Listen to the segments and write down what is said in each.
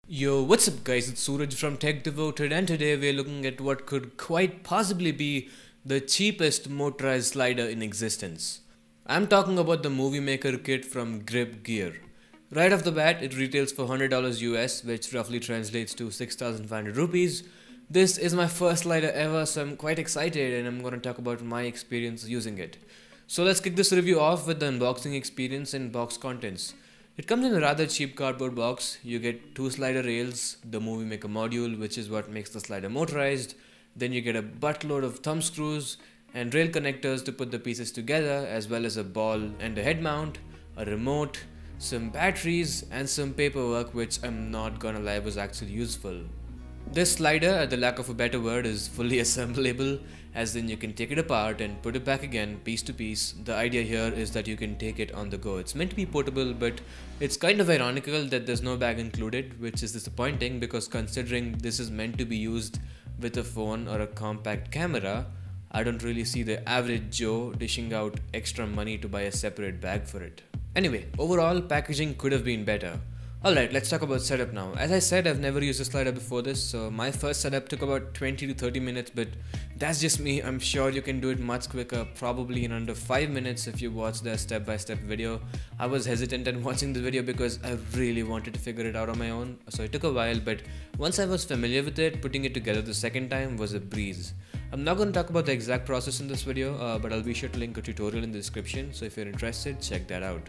Yo, what's up guys, it's Suraj from Tech Devoted, and today we're looking at what could quite possibly be the cheapest motorized slider in existence. I'm talking about the Moviemaker kit from GripGear. Right off the bat, it retails for $100 US, which roughly translates to 6,500 rupees. This is my first slider ever, so I'm quite excited and I'm going to talk about my experience using it. So let's kick this review off with the unboxing experience and box contents. It comes in a rather cheap cardboard box. You get two slider rails, the Moviemaker module, which is what makes the slider motorized. Then you get a buttload of thumb screws and rail connectors to put the pieces together, as well as a ball and a head mount, a remote, some batteries and some paperwork, which I'm not gonna lie was actually useful. This slider, at the lack of a better word, is fully assemblable, as in you can take it apart and put it back again piece to piece. The idea here is that you can take it on the go. It's meant to be portable, but it's kind of ironical that there's no bag included, which is disappointing because considering this is meant to be used with a phone or a compact camera, I don't really see the average Joe dishing out extra money to buy a separate bag for it. Anyway, overall packaging could have been better. Alright, let's talk about setup now. As I said, I've never used a slider before this, so my first setup took about 20 to 30 minutes, but that's just me. I'm sure you can do it much quicker, probably in under 5 minutes if you watch the step-by-step video. I was hesitant in watching the video because I really wanted to figure it out on my own, so it took a while, but once I was familiar with it, putting it together the second time was a breeze. I'm not going to talk about the exact process in this video, but I'll be sure to link a tutorial in the description, so if you're interested, check that out.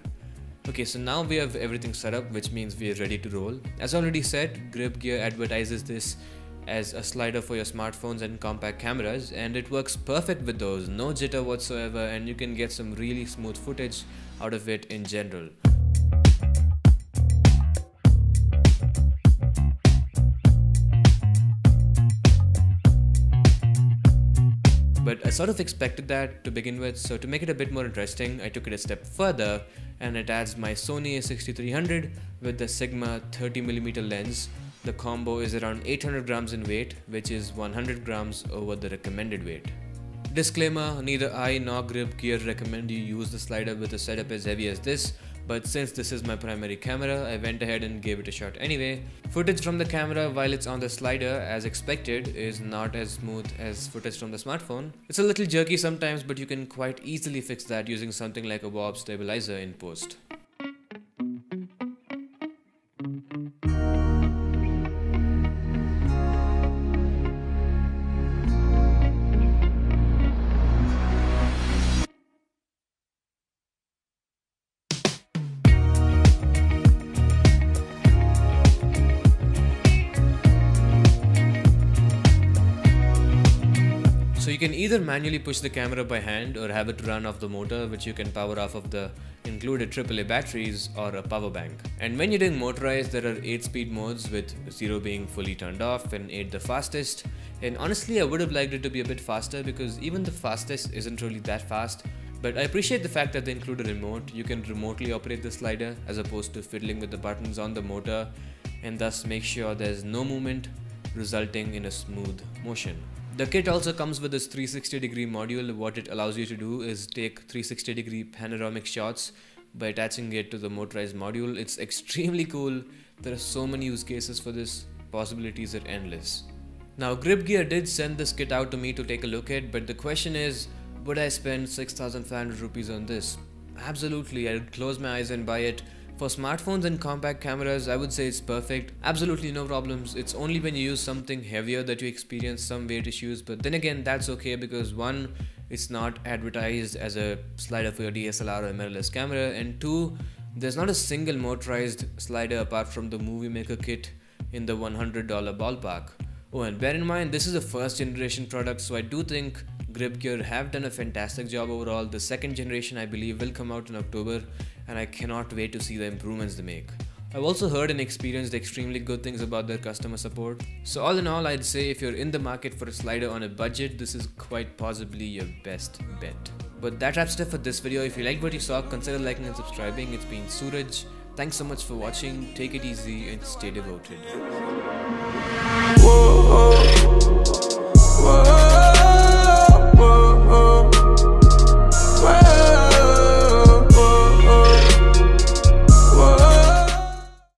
Okay, so now we have everything set up, which means we are ready to roll. As already said, GripGear advertises this as a slider for your smartphones and compact cameras, and it works perfect with those, no jitter whatsoever, and you can get some really smooth footage out of it in general. But I sort of expected that to begin with, so to make it a bit more interesting, I took it a step further and attached my Sony A6300 with the Sigma 30mm lens. The combo is around 800 grams in weight, which is 100 grams over the recommended weight. Disclaimer, neither I nor GripGear recommend you use the slider with a setup as heavy as this, but since this is my primary camera, I went ahead and gave it a shot anyway. Footage from the camera while it's on the slider, as expected, is not as smooth as footage from the smartphone. It's a little jerky sometimes, but you can quite easily fix that using something like a warp stabilizer in post. So you can either manually push the camera by hand or have it run off the motor, which you can power off of the included AAA batteries or a power bank. And when you're doing motorized, there are 8-speed modes, with 0 being fully turned off and 8 the fastest. And honestly, I would have liked it to be a bit faster because even the fastest isn't really that fast. But I appreciate the fact that they include a remote. You can remotely operate the slider as opposed to fiddling with the buttons on the motor, and thus make sure there's no movement, resulting in a smooth motion. The kit also comes with this 360-degree module. What it allows you to do is take 360-degree panoramic shots by attaching it to the motorized module. It's extremely cool. There are so many use cases for this. Possibilities are endless. Now, GripGear did send this kit out to me to take a look at, but the question is, would I spend 6,500 rupees on this? Absolutely, I'd close my eyes and buy it. For smartphones and compact cameras, I would say it's perfect. Absolutely no problems. It's only when you use something heavier that you experience some weight issues, but then again, that's okay because one, it's not advertised as a slider for your DSLR or mirrorless camera, and two, there's not a single motorized slider apart from the Moviemaker kit in the $100 ballpark. Oh, and bear in mind, this is a first generation product, so I do think GripGear have done a fantastic job overall. The second generation, I believe, will come out in October, and I cannot wait to see the improvements they make. I've also heard and experienced extremely good things about their customer support. So all in all, I'd say if you're in the market for a slider on a budget, this is quite possibly your best bet. But that wraps it up for this video. If you liked what you saw, consider liking and subscribing. It's been Suraj. Thanks so much for watching. Take it easy and stay devoted. Whoa, whoa, whoa.